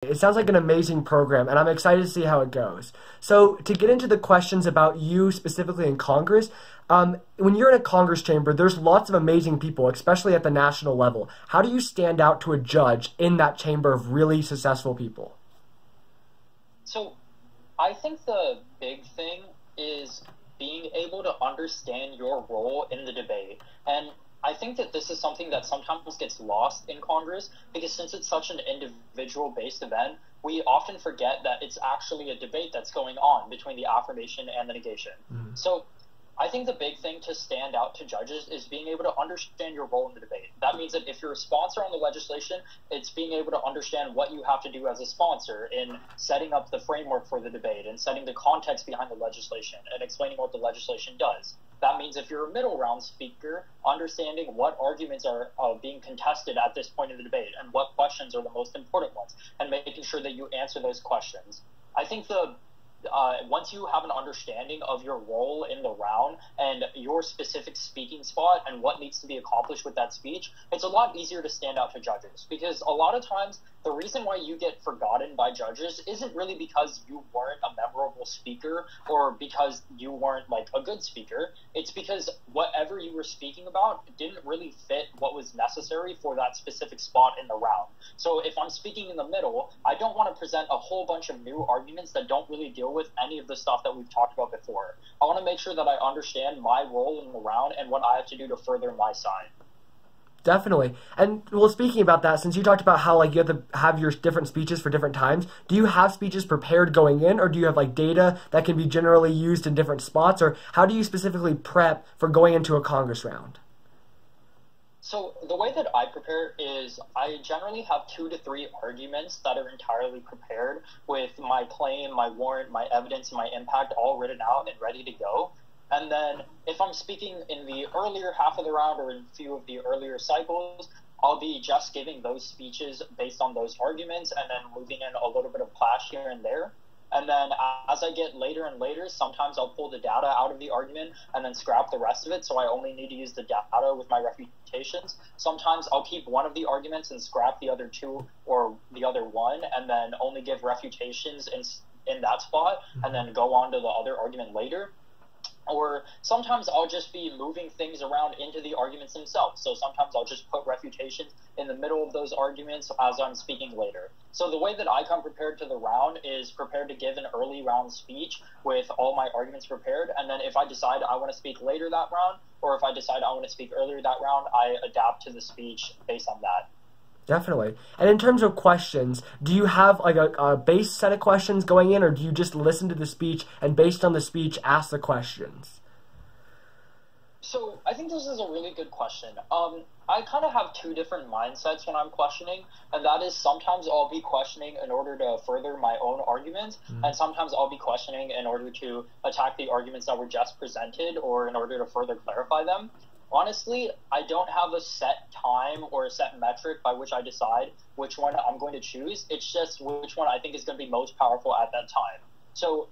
It sounds like an amazing program, and I'm excited to see how it goes. So to get into the questions about you specifically in Congress, when you're in a Congress chamber, there's lots of amazing people, especially at the national level. How do you stand out to a judge in that chamber of really successful people? So I think the big thing is being able to understand your role in the debate. And I think that this is something that sometimes gets lost in Congress because since it's such an individual-based event, we often forget that it's actually a debate that's going on between the affirmation and the negation. Mm-hmm. So I think the big thing to stand out to judges is being able to understand your role in the debate. That means that if you're a sponsor on the legislation, it's being able to understand what you have to do as a sponsor in setting up the framework for the debate and setting the context behind the legislation and explaining what the legislation does. That means if you're a middle round speaker, understanding what arguments are being contested at this point in the debate and what questions are the most important ones and making sure that you answer those questions. I think once you have an understanding of your role in the round and your specific speaking spot and what needs to be accomplished with that speech, it's a lot easier to stand out to judges because a lot of times the reason why you get forgotten by judges isn't really because you weren't a memorable speaker or because you weren't like a good speaker. It's because whatever you were speaking about didn't really fit what was necessary for that specific spot in the round. So if I'm speaking in the middle, I don't want to present a whole bunch of new arguments that don't really deal with any of the stuff that we've talked about before. I want to make sure that I understand my role in the round and what I have to do to further my side. Definitely. And well, speaking about that, since you talked about how like you have to have your different speeches for different times, do you have speeches prepared going in, or do you have like data that can be generally used in different spots, or how do you specifically prep for going into a Congress round? So the way that I prepare is I generally have 2 to 3 arguments that are entirely prepared with my claim, my warrant, my evidence, and my impact all written out and ready to go. And then if I'm speaking in the earlier half of the round or in a few of the earlier cycles, I'll be just giving those speeches based on those arguments and then moving in a little bit of clash here and there. And then as I get later and later, sometimes I'll pull the data out of the argument and then scrap the rest of it, so I only need to use the data with my refutations. Sometimes I'll keep one of the arguments and scrap the other 2 or the other 1 and then only give refutations in that spot and then go on to the other argument later. Or sometimes I'll just be moving things around into the arguments themselves. So sometimes I'll just put refutations in the middle of those arguments as I'm speaking later. So the way that I come prepared to the round is prepared to give an early round speech with all my arguments prepared. And then if I decide I want to speak later that round, or if I decide I want to speak earlier that round, I adapt to the speech based on that. Definitely. And in terms of questions, do you have like a base set of questions going in, or do you just listen to the speech and based on the speech ask the questions? So I think this is a really good question. I kind of have 2 different mindsets when I'm questioning, and that is sometimes I'll be questioning in order to further my own arguments, and sometimes I'll be questioning in order to attack the arguments that were just presented or in order to further clarify them. Honestly, I don't have a set time or a set metric by which I decide which one I'm going to choose. It's just which one I think is going to be most powerful at that time. So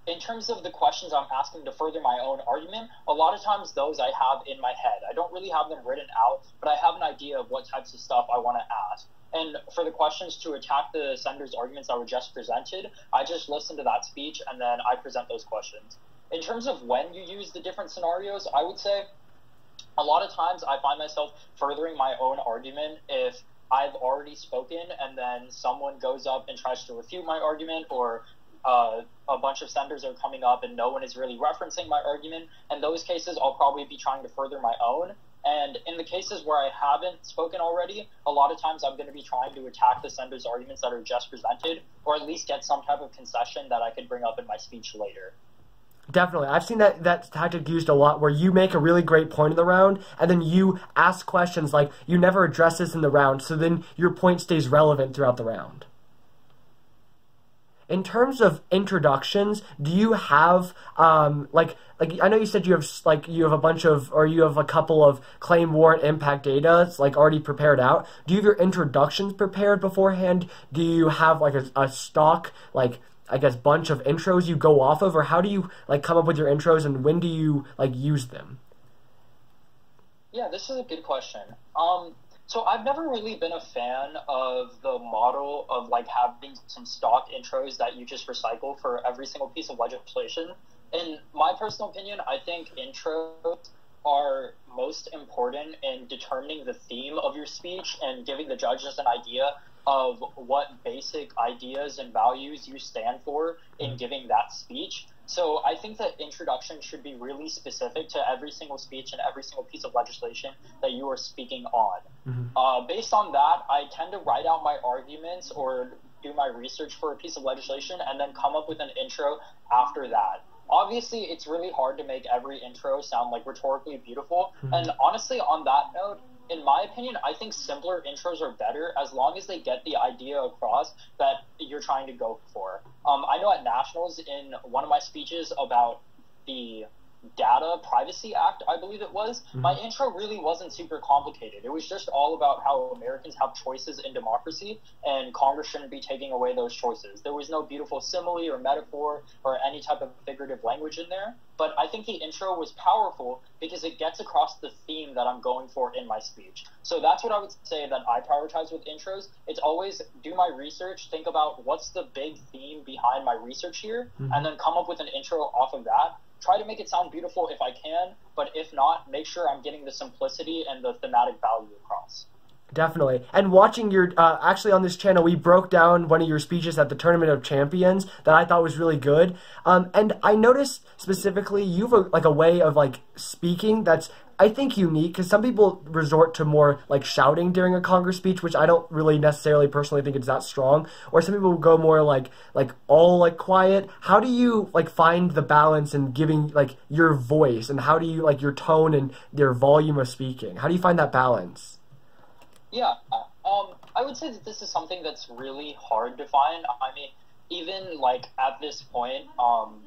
in terms of the questions I'm asking to further my own argument, a lot of times those I have in my head. I don't really have them written out, but I have an idea of what types of stuff I want to ask. And for the questions to attack the senator's arguments that were just presented, I just listen to that speech and then I present those questions. In terms of when you use the different scenarios, I would say a lot of times I find myself furthering my own argument if I've already spoken and then someone goes up and tries to refute my argument, or a bunch of senators are coming up and no one is really referencing my argument. In those cases, I'll probably be trying to further my own. And in the cases where I haven't spoken already, a lot of times I'm going to be trying to attack the senator's arguments that are just presented, or at least get some type of concession that I could bring up in my speech later. Definitely. I've seen that tactic used a lot where you make a really great point in the round and then you ask questions like you never address this in the round, so then your point stays relevant throughout the round. In terms of introductions, do you have like I know you said you have a bunch of, or you have a couple of claim, warrant, impact data it's like already prepared out. Do you have your introductions prepared beforehand? Do you have like a stock I guess bunch of intros you go off of, or how do you come up with your intros, and when do you use them? Yeah, this is a good question. So I've never really been a fan of the model of like having some stock intros that you just recycle for every single piece of legislation. In my personal opinion, I think intros are most important in determining the theme of your speech and giving the judges an idea of what basic ideas and values you stand for in giving that speech. So I think that introduction should be really specific to every single speech and every single piece of legislation that you are speaking on. Based on that, I tend to write out my arguments or do my research for a piece of legislation and then come up with an intro after that. Obviously, it's really hard to make every intro sound like rhetorically beautiful. And honestly, on that note, in my opinion, I think simpler intros are better as long as they get the idea across that you're trying to go for. I know at Nationals, in one of my speeches about the Data Privacy Act, I believe it was, my intro really wasn't super complicated. It was just all about how Americans have choices in democracy and Congress shouldn't be taking away those choices. There was no beautiful simile or metaphor or any type of figurative language in there, but I think the intro was powerful because it gets across the theme that I'm going for in my speech. So that's what I would say that I prioritize with intros. It's always do my research, think about what's the big theme behind my research here, and then come up with an intro off of that. Try to make it sound beautiful if I can, but if not, make sure I'm getting the simplicity and the thematic value across. Definitely. And watching your, actually on this channel, we broke down one of your speeches at the Tournament of Champions that I thought was really good. And I noticed specifically you have a way of speaking that's, I think, unique, because some people resort to more shouting during a Congress speech, which I don't really necessarily personally think it's that strong. Or some people will go more all quiet. How do you find the balance in giving your voice, and how do you your tone and your volume of speaking? How do you find that balance? Yeah, I would say that this is something that's really hard to find. I mean, even at this point,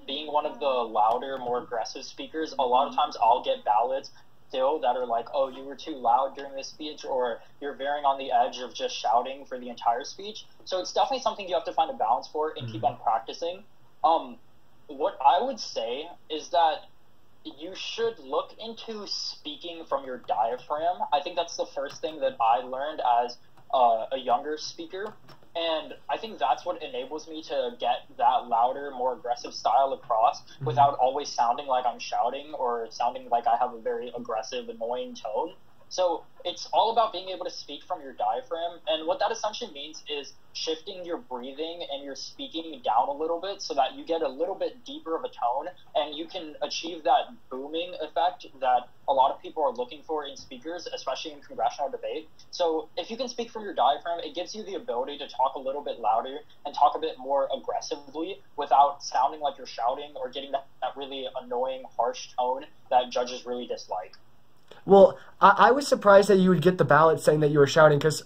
being one of the louder, more aggressive speakers, a lot of times I'll get ballots still that are oh, you were too loud during this speech, or you're veering on the edge of just shouting for the entire speech. So it's definitely something you have to find a balance for and keep on practicing. What I would say is that you should look into speaking from your diaphragm. I think that's the first thing that I learned as a younger speaker. And I think that's what enables me to get that louder, more aggressive style across without always sounding like I'm shouting or sounding like I have a very aggressive, annoying tone. So it's all about being able to speak from your diaphragm. And what that essentially means is shifting your breathing and your speaking down a little bit so that you get a little bit deeper of a tone and you can achieve that booming effect that a lot of people are looking for in speakers, especially in congressional debate. So if you can speak from your diaphragm, it gives you the ability to talk a little bit louder and talk a bit more aggressively without sounding like you're shouting or getting that really annoying, harsh tone that judges really dislike. Well, I was surprised that you would get the ballot saying that you were shouting, because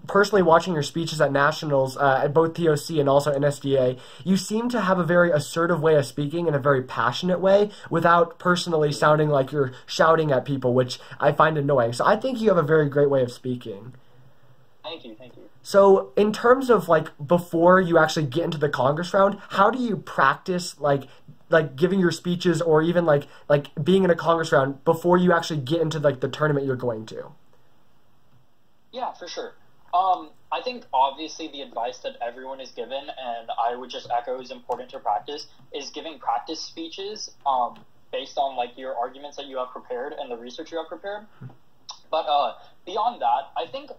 personally watching your speeches at Nationals, at both TOC and also NSDA, you seem to have a very assertive way of speaking in a very passionate way without personally sounding like you're shouting at people, which I find annoying. So I think you have a very great way of speaking. Thank you, thank you. So in terms of before you actually get into the Congress round, how do you practice giving your speeches, or even being in a Congress round before you actually get into the tournament you're going to? Yeah, for sure. I think obviously the advice that everyone is given, and I would just echo is important to practice, is giving practice speeches based on your arguments that you have prepared and the research you have prepared. But beyond that, I think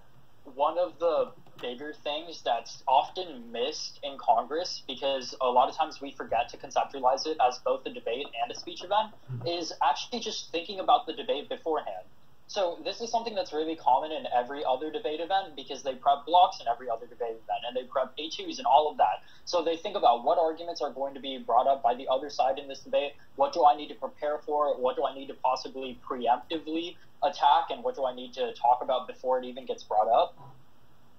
one of the bigger things that's often missed in Congress, because a lot of times we forget to conceptualize it as both a debate and a speech event, is actually just thinking about the debate beforehand. So this is something that's really common in every other debate event, because they prep blocks in every other debate event, and they prep A2s and all of that. So they think about what arguments are going to be brought up by the other side in this debate, what do I need to prepare for, what do I need to possibly preemptively attack, and what do I need to talk about before it even gets brought up.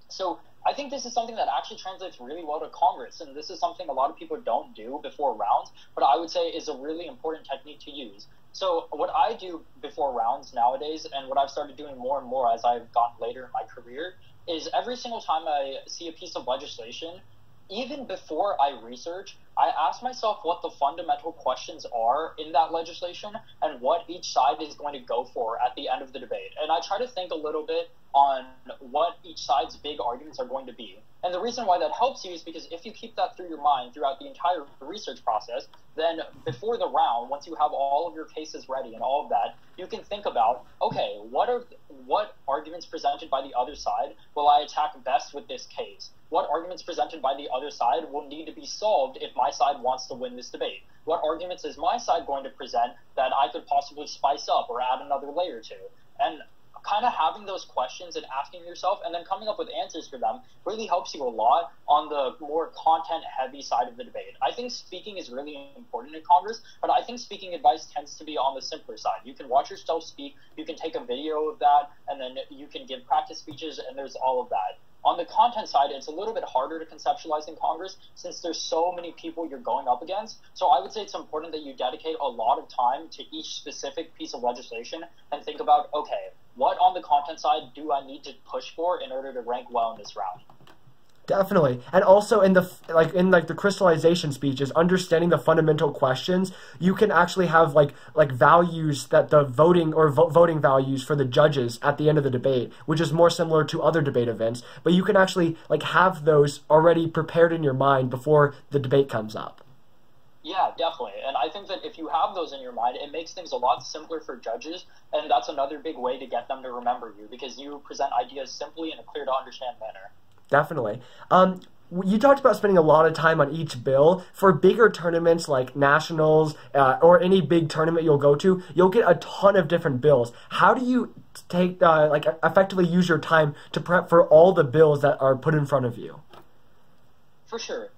So I think this is something that actually translates really well to Congress, and this is something a lot of people don't do before rounds, but I would say is a really important technique to use. So what I do before rounds nowadays, and what I've started doing more and more as I've gotten later in my career, is every single time I see a piece of legislation, even before I research, I ask myself what the fundamental questions are in that legislation and what each side is going to go for at the end of the debate. And I try to think a little bit on what each side's big arguments are going to be. And the reason why that helps you is because if you keep that through your mind throughout the entire research process, then before the round, once you have all of your cases ready and all of that, you can think about, okay, what arguments presented by the other side will I attack best with this case? What arguments presented by the other side will need to be solved if my side wants to win this debate? What arguments is my side going to present that I could possibly spice up or add another layer to? And kind of having those questions and asking yourself and then coming up with answers for them really helps you a lot on the more content-heavy side of the debate. I think speaking is really important in Congress, but I think speaking advice tends to be on the simpler side. You can watch yourself speak, you can take a video of that, and then you can give practice speeches, and there's all of that. On the content side, it's a little bit harder to conceptualize in Congress since there's so many people you're going up against. So I would say it's important that you dedicate a lot of time to each specific piece of legislation and think about, okay, what on the content side do I need to push for in order to rank well in this round? Definitely. And also in the crystallization speeches, understanding the fundamental questions, you can actually have like values that the voting or voting values for the judges at the end of the debate, which is more similar to other debate events, but you can actually have those already prepared in your mind before the debate comes up. Yeah, definitely. And I think that if you have those in your mind, it makes things a lot simpler for judges, and that's another big way to get them to remember you because you present ideas simply in a clear to understand manner. Definitely. You talked about spending a lot of time on each bill. For bigger tournaments like nationals or any big tournament you'll go to, you'll get a ton of different bills. How do you take effectively use your time to prep for all the bills that are put in front of you? For sure.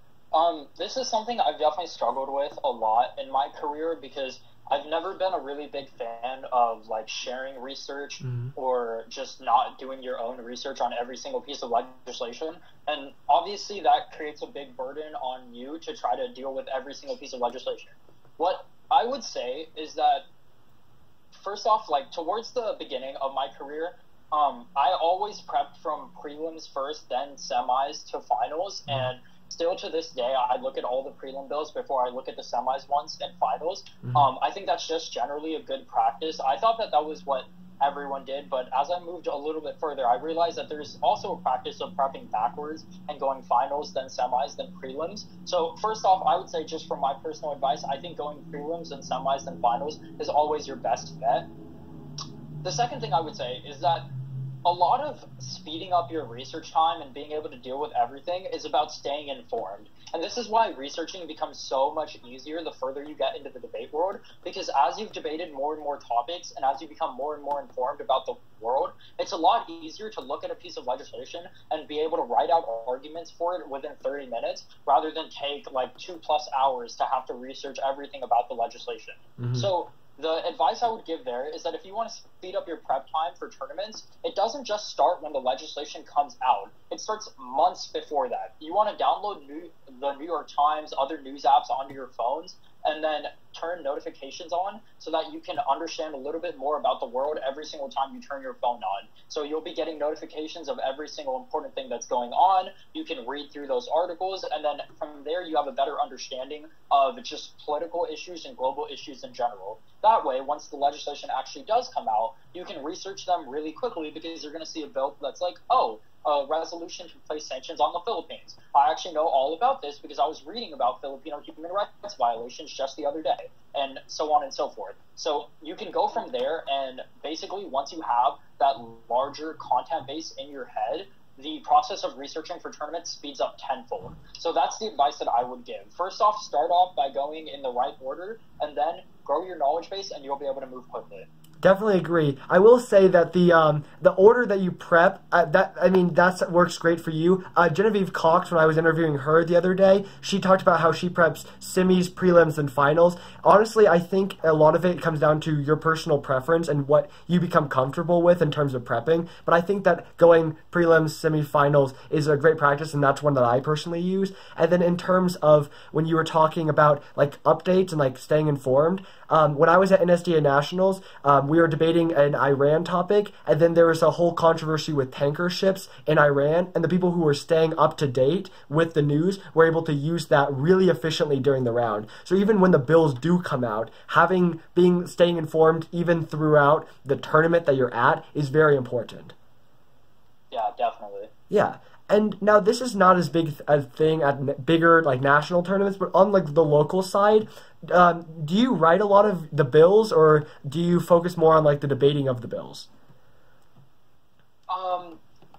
This is something I've definitely struggled with a lot in my career because I've never been a really big fan of sharing research or just not doing your own research on every single piece of legislation. And obviously that creates a big burden on you to try to deal with every single piece of legislation. What I would say is that first off, towards the beginning of my career, I always prepped from prelims first, then semis to finals, and still to this day, I look at all the prelim bills before I look at the semis ones and finals. I think that's just generally a good practice. I thought that was what everyone did, but as I moved a little bit further, I realized that there's also a practice of prepping backwards and going finals, then semis, then prelims. So first off, I would say just from my personal advice, I think going prelims and semis then finals is always your best bet. The second thing I would say is that a lot of speeding up your research time and being able to deal with everything is about staying informed. And this is why researching becomes so much easier the further you get into the debate world, because as you've debated more and more topics and as you become more and more informed about the world, it's a lot easier to look at a piece of legislation and be able to write out arguments for it within 30 minutes rather than take 2+ hours to have to research everything about the legislation. So the advice I would give there is that if you want to speed up your prep time for tournaments, it doesn't just start when the legislation comes out. It starts months before that. You want to download the New York Times, other news apps onto your phones, and then turn notifications on so that you can understand a little bit more about the world every single time you turn your phone on. So you'll be getting notifications of every single important thing that's going on. You can read through those articles, and then from there you have a better understanding of just political issues and global issues in general. That way, once the legislation actually does come out, you can research them really quickly because you're going to see a bill that's a resolution to place sanctions on the Philippines. I actually know all about this because I was reading about Filipino human rights violations just the other day, and so on and so forth. So you can go from there, and basically once you have that larger content base in your head, the process of researching for tournaments speeds up tenfold. So that's the advice that I would give. First off, start off by going in the right order, and then grow your knowledge base, and you'll be able to move quickly. Definitely agree. I will say that the order that you prep, that works great for you. Genevieve Cox, when I was interviewing her the other day, she talked about how she preps semis, prelims, and finals. Honestly, I think a lot of it comes down to your personal preference and what you become comfortable with in terms of prepping. But I think that going prelims, semifinals is a great practice, and that's one that I personally use. And then in terms of when you were talking about updates and staying informed, when I was at NSDA Nationals, we were debating an Iran topic, and then there was a whole controversy with tanker ships in Iran, and the people who were staying up to date with the news were able to use that really efficiently during the round. So even when the bills do come out, staying informed even throughout the tournament that you're at is very important. Yeah, definitely. Yeah. And now this is not as big a thing at bigger like national tournaments, but on like the local side, do you write a lot of the bills, or do you focus more on like the debating of the bills?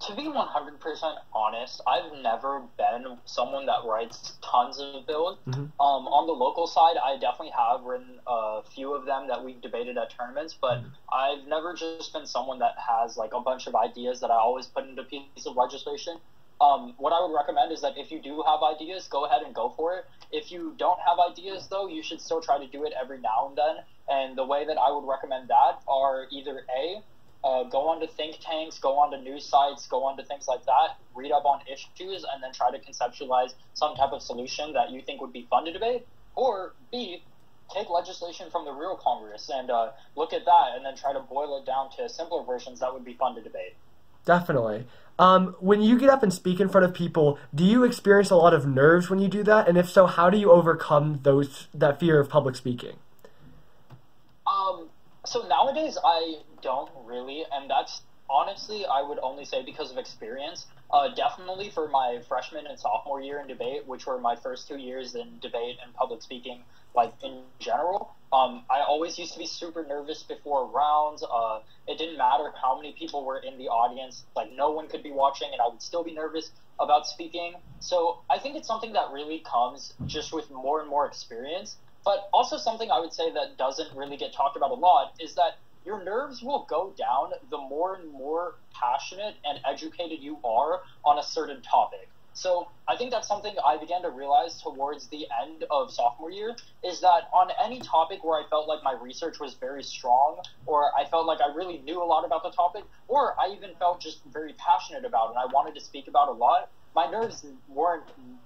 To be 100% honest, I've never been someone that writes tons of bills. On the local side, I definitely have written a few of them that we've debated at tournaments, but I've never just been someone that has like a bunch of ideas that I always put into a piece of legislation. What I would recommend is that if you do have ideas, go ahead and go for it. If you don't have ideas, though, you should still try to do it every now and then. And the way that I would recommend that are either go onto think tanks, go onto news sites, go onto things like that, read up on issues, and then try to conceptualize some type of solution that you think would be fun to debate. Or B, take legislation from the real Congress and look at that and then try to boil it down to simpler versions that would be fun to debate. Definitely. When you get up and speak in front of people, do you experience a lot of nerves when you do that? And if so, how do you overcome that fear of public speaking? So nowadays I don't really, and that's honestly, I would only say because of experience. Definitely for my freshman and sophomore year in debate, which were my first 2 years in debate and public speaking, like in general, I always used to be super nervous before rounds. It didn't matter how many people were in the audience, like no one could be watching and I would still be nervous about speaking. So I think it's something that really comes just with more and more experience. But also something I would say that doesn't really get talked about a lot is that your nerves will go down the more and more passionate and educated you are on a certain topic. So I think that's something I began to realize towards the end of sophomore year, is that on any topic where I felt like my research was very strong, or I felt like I really knew a lot about the topic, or I even felt just very passionate about it and I wanted to speak about a lot, my nerves weren't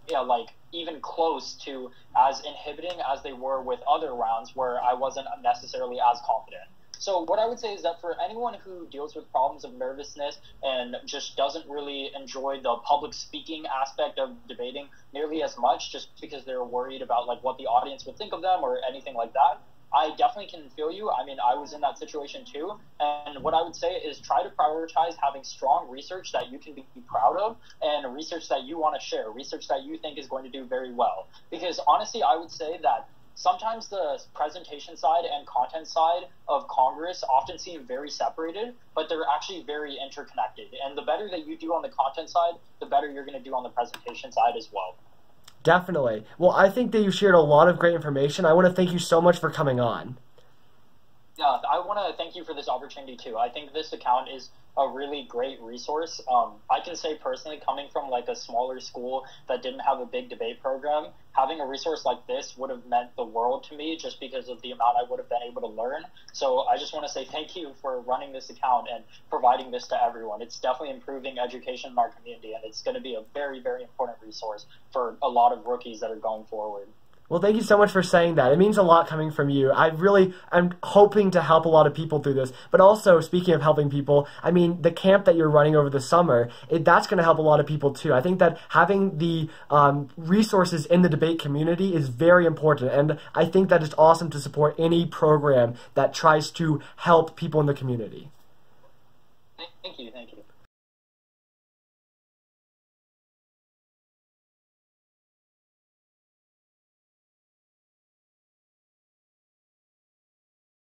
like even close to as inhibiting as they were with other rounds where I wasn't necessarily as confident. So what I would say is that for anyone who deals with problems of nervousness and just doesn't really enjoy the public speaking aspect of debating nearly as much just because they're worried about like what the audience would think of them or anything like that, I definitely can feel you. I mean, I was in that situation too. And what I would say is try to prioritize having strong research that you can be proud of and research that you want to share, research that you think is going to do very well. Because honestly, I would say that sometimes the presentation side and content side of Congress often seem very separated, but they're actually very interconnected. And the better that you do on the content side, the better you're going to do on the presentation side as well. Definitely. Well, I think that you shared a lot of great information. I want to thank you so much for coming on. Yeah, I want to thank you for this opportunity too. I think this account is a really great resource. I can say personally, coming from like a smaller school that didn't have a big debate program, having a resource like this would have meant the world to me just because of the amount I would have been able to learn. So I just want to say thank you for running this account and providing this to everyone. It's definitely improving education in our community, and it's going to be a very, very important resource for a lot of rookies that are going forward. Well, thank you so much for saying that. It means a lot coming from you. I'm hoping to help a lot of people through this. But also, speaking of helping people, I mean, the camp that you're running over the summer, that's going to help a lot of people too. I think that having the resources in the debate community is very important. And I think that it's awesome to support any program that tries to help people in the community. Thank you.